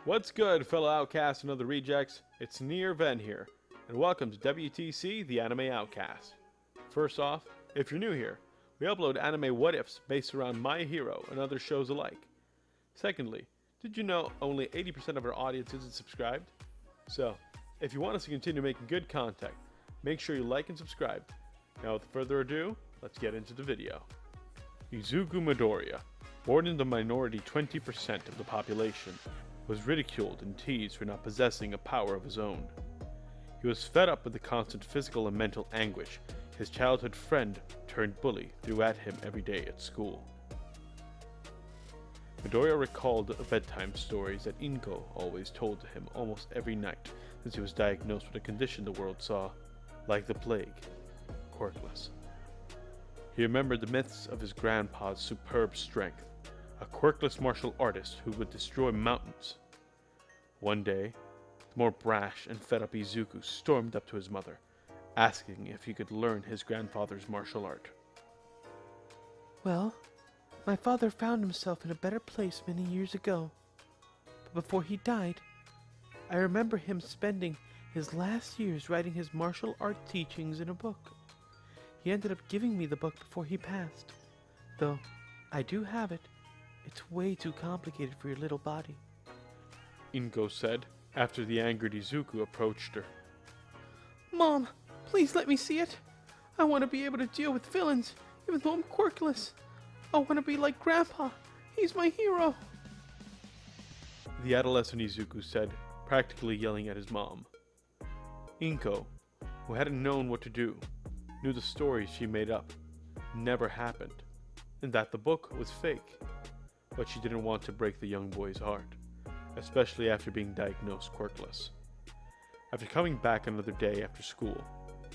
What's good, fellow outcasts and other rejects? It's Nier here, and welcome to WTC, the Anime Outcast. First off, if you're new here, we upload anime what-ifs based around My Hero and other shows alike. Secondly, did you know only 80% of our audience isn't subscribed? So, if you want us to continue making good content, make sure you like and subscribe. Now without further ado, let's get into the video. Izuku Midoriya, born in the minority 20% of the population, was ridiculed and teased for not possessing a power of his own. He was fed up with the constant physical and mental anguish his childhood friend turned bully threw at him every day at school. Midoriya recalled the bedtime stories that Inko always told to him almost every night since he was diagnosed with a condition the world saw, like the plague, quirkless. He remembered the myths of his grandpa's superb strength, a quirkless martial artist who would destroy mountains. One day, the more brash and fed up Izuku stormed up to his mother, asking if he could learn his grandfather's martial art. Well, my father found himself in a better place many years ago. But before he died, I remember him spending his last years writing his martial art teachings in a book. He ended up giving me the book before he passed. Though, I do have it. It's way too complicated for your little body. Inko said, after the angered Izuku approached her. Mom, please let me see it. I want to be able to deal with villains, even though I'm quirkless. I want to be like Grandpa. He's my hero. The adolescent Izuku said, practically yelling at his mom. Inko, who hadn't known what to do, knew the stories she made up never happened, and that the book was fake. But she didn't want to break the young boy's heart, especially after being diagnosed quirkless. After coming back another day after school,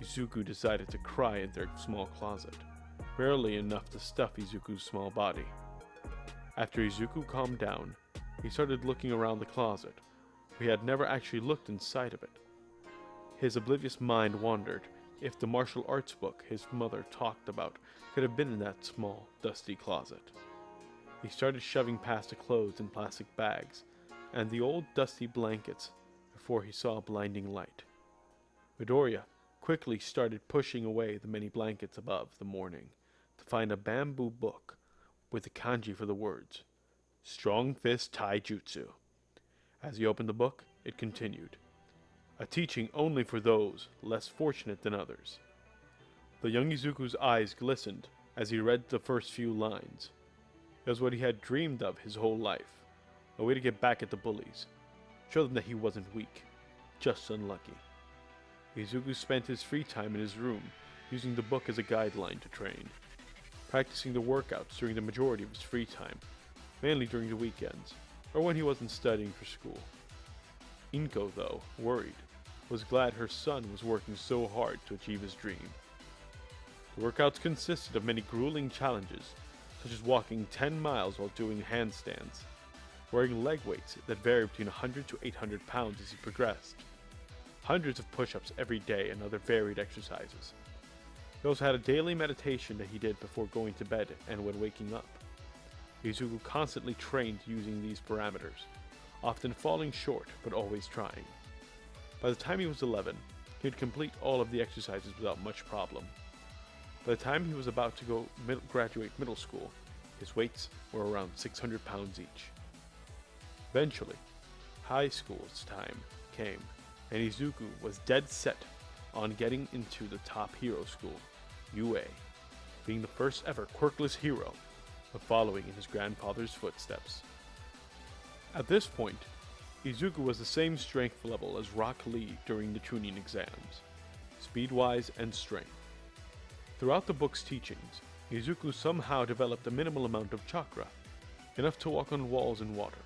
Izuku decided to cry in their small closet, barely enough to stuff Izuku's small body. After Izuku calmed down, he started looking around the closet, where he had never actually looked inside of it. His oblivious mind wondered if the martial arts book his mother talked about could have been in that small, dusty closet. He started shoving past the clothes in plastic bags and the old dusty blankets before he saw a blinding light. Midoriya quickly started pushing away the many blankets above the morning to find a bamboo book with the kanji for the words, Strong Fist Taijutsu. As he opened the book, it continued, a teaching only for those less fortunate than others. The young Izuku's eyes glistened as he read the first few lines. It was what he had dreamed of his whole life, a way to get back at the bullies, show them that he wasn't weak, just unlucky. Izuku spent his free time in his room, using the book as a guideline to train, practicing the workouts during the majority of his free time, mainly during the weekends, or when he wasn't studying for school. Inko, though, worried, was glad her son was working so hard to achieve his dream. The workouts consisted of many grueling challenges, such as walking 10 miles while doing handstands, wearing leg weights that varied between 100 to 800 pounds as he progressed, hundreds of push-ups every day and other varied exercises. He also had a daily meditation that he did before going to bed and when waking up. Izuku constantly trained using these parameters, often falling short but always trying. By the time he was 11, he would complete all of the exercises without much problem. By the time he was about to graduate middle school, his weights were around 600 pounds each. Eventually, high school's time came, and Izuku was dead set on getting into the top hero school, UA, being the first ever quirkless hero, but following in his grandfather's footsteps. At this point, Izuku was the same strength level as Rock Lee during the Chunin exams, speed-wise and strength. Throughout the book's teachings, Izuku somehow developed a minimal amount of chakra, enough to walk on walls in water.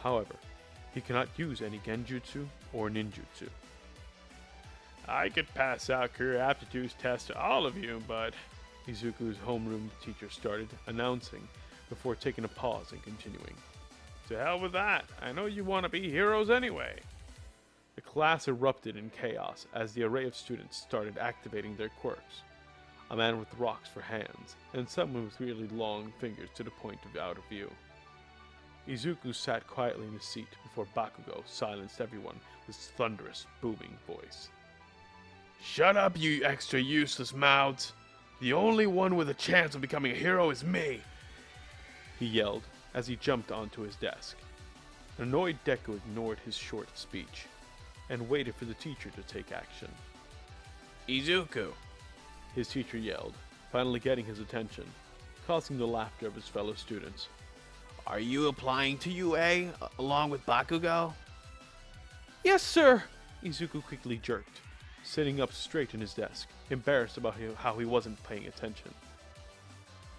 However, he cannot use any genjutsu or ninjutsu. I could pass out career aptitude tests to all of you, but Izuku's homeroom teacher started announcing before taking a pause and continuing. To hell with that, I know you want to be heroes anyway. The class erupted in chaos as the array of students started activating their quirks. A man with rocks for hands, and someone with really long fingers to the point of out of view. Izuku sat quietly in his seat before Bakugo silenced everyone with his thunderous, booming voice. Shut up, you extra useless mouths! The only one with a chance of becoming a hero is me! He yelled as he jumped onto his desk. An annoyed Deku ignored his short speech and waited for the teacher to take action. Izuku! His teacher yelled, finally getting his attention, causing the laughter of his fellow students. Are you applying to UA along with Bakugo? Yes, sir! Izuku quickly jerked, sitting up straight in his desk, embarrassed about how he wasn't paying attention.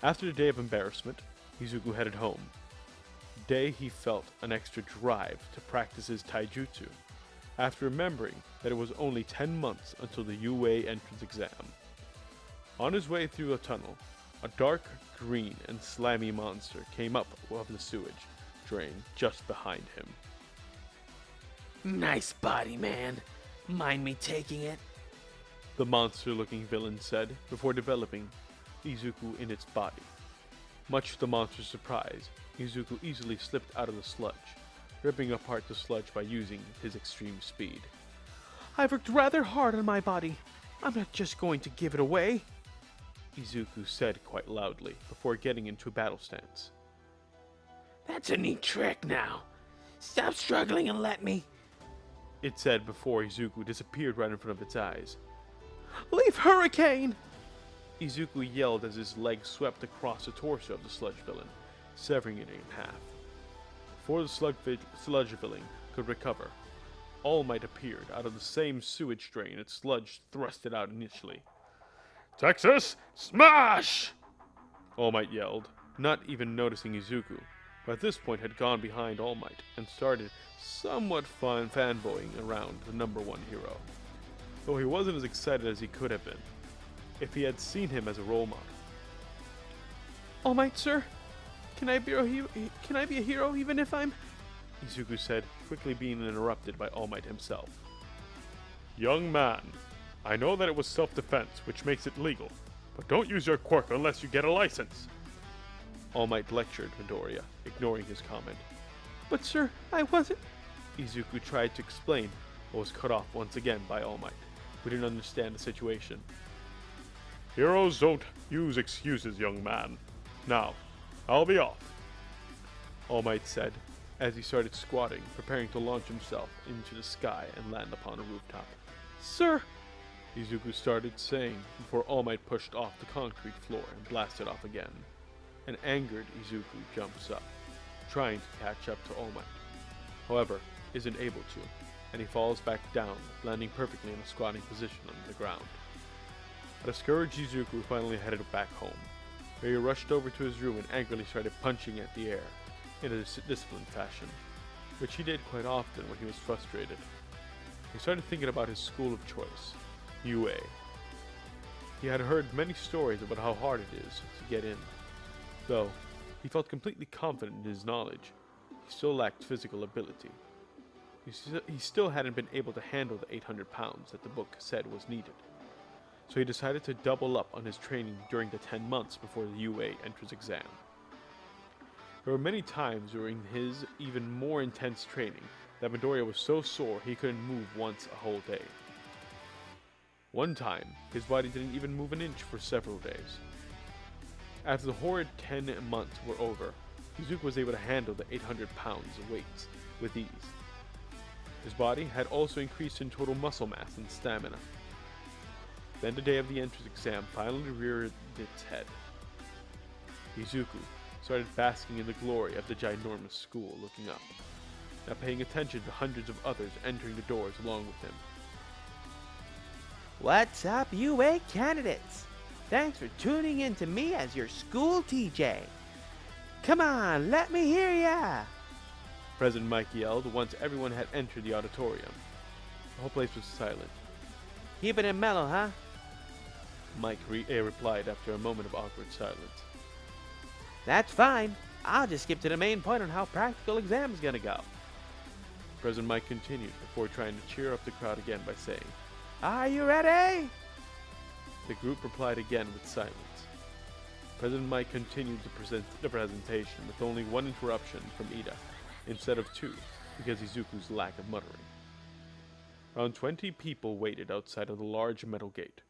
After the day of embarrassment, Izuku headed home. Today he felt an extra drive to practice his taijutsu, after remembering that it was only 10 months until the UA entrance exam. On his way through a tunnel, a dark green and slimy monster came up above the sewage drain just behind him. Nice body, man. Mind me taking it? The monster-looking villain said before developing Izuku in its body. Much to the monster's surprise, Izuku easily slipped out of the sludge, ripping apart the sludge by using his extreme speed. I've worked rather hard on my body. I'm not just going to give it away, Izuku said quite loudly before getting into a battle stance. That's a neat trick now. Stop struggling and let me, it said before Izuku disappeared right in front of its eyes. Leave Hurricane! Izuku yelled as his leg swept across the torso of the sludge villain, severing it in half. Before the sludge villain could recover, All Might appeared out of the same sewage drain its sludge thrusted out initially. Texas, smash! All Might yelled, not even noticing Izuku, who at this point had gone behind All Might and started somewhat fanboying around the number one hero, though he wasn't as excited as he could have been if he had seen him as a role model. All Might, sir? Can I be a hero even if I'm... Izuku said, quickly being interrupted by All Might himself. Young man, I know that it was self-defense, which makes it legal, but don't use your quirk unless you get a license. All Might lectured Midoriya, ignoring his comment. But sir, I wasn't... Izuku tried to explain, but was cut off once again by All Might, who didn't understand the situation. Heroes don't use excuses, young man. Now, I'll be off, All Might said, as he started squatting, preparing to launch himself into the sky and land upon a rooftop. Sir! Izuku started saying before All Might pushed off the concrete floor and blasted off again. An angered Izuku jumps up, trying to catch up to All Might. However, isn't able to, and he falls back down, landing perfectly in a squatting position on the ground. A discouraged Izuku finally headed back home, where he rushed over to his room and angrily started punching at the air in a disciplined fashion, which he did quite often when he was frustrated. He started thinking about his school of choice, UA. He had heard many stories about how hard it is to get in. Though he felt completely confident in his knowledge, he still lacked physical ability. He still hadn't been able to handle the 800 pounds that the book said was needed. So he decided to double up on his training during the 10 months before the UA entrance exam. There were many times during his even more intense training that Midoriya was so sore he couldn't move once a whole day. One time, his body didn't even move an inch for several days. After the horrid 10 months were over, Izuku was able to handle the 800 pounds of weights with ease. His body had also increased in total muscle mass and stamina. Then the day of the entrance exam finally reared its head. Izuku started basking in the glory of the ginormous school, looking up, now paying attention to hundreds of others entering the doors along with him. What's up, UA candidates? Thanks for tuning in to me as your school TJ. Come on, let me hear ya! President Mike yelled once everyone had entered the auditorium. The whole place was silent. Keeping it mellow, huh? Mike replied after a moment of awkward silence. That's fine. I'll just skip to the main point on how practical exam's gonna go. President Mike continued before trying to cheer up the crowd again by saying, Are you ready? The group replied again with silence. President Mike continued to present the presentation with only one interruption from Ida, instead of two, because Izuku's lack of muttering. Around 20 people waited outside of the large metal gate.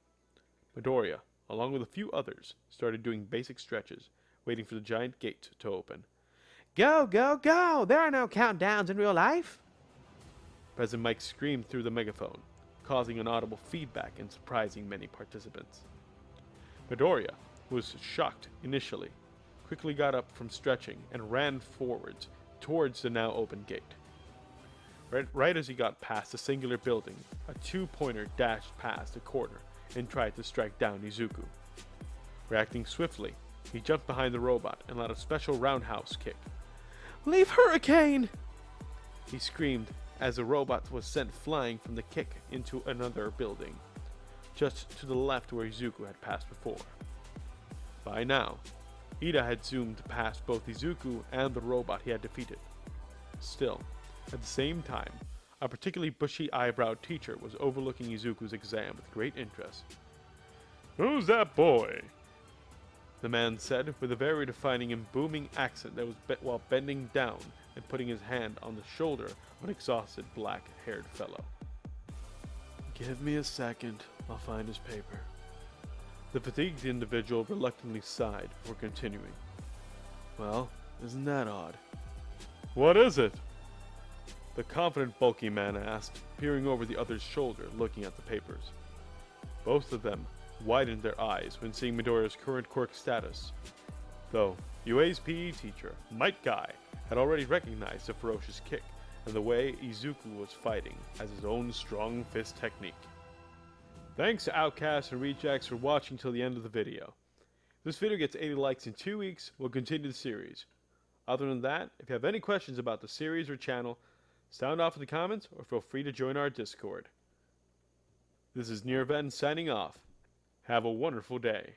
Midoriya, along with a few others, started doing basic stretches, waiting for the giant gate to open. Go, go, go! There are no countdowns in real life. President Mike screamed through the megaphone, causing inaudible feedback and surprising many participants. Midoriya, who was shocked initially, quickly got up from stretching and ran forwards towards the now open gate. Right as he got past the singular building, a two-pointer dashed past a corner and tried to strike down Izuku. Reacting swiftly, he jumped behind the robot and let a special roundhouse kick. Leave Hurricane! He screamed as the robot was sent flying from the kick into another building, just to the left where Izuku had passed before. By now, Ida had zoomed past both Izuku and the robot he had defeated. Still, at the same time, a particularly bushy-eyebrowed teacher was overlooking Izuku's exam with great interest. "Who's that boy?" the man said with a very defining and booming accent that was while bending down and putting his hand on the shoulder of an exhausted black-haired fellow. "Give me a second, I'll find his paper." The fatigued individual reluctantly sighed before continuing. "Well, isn't that odd?" "What is it?" the confident bulky man asked, peering over the other's shoulder looking at the papers. Both of them widened their eyes when seeing Midoriya's current quirk status, though UA's PE teacher, Might Guy, had already recognized the ferocious kick and the way Izuku was fighting as his own strong fist technique. Thanks to Outcasts and Rejects for watching till the end of the video. If this video gets 80 likes in 2 weeks, we'll continue the series. Other than that, if you have any questions about the series or channel, sound off in the comments or feel free to join our Discord. This is Nier signing off. Have a wonderful day.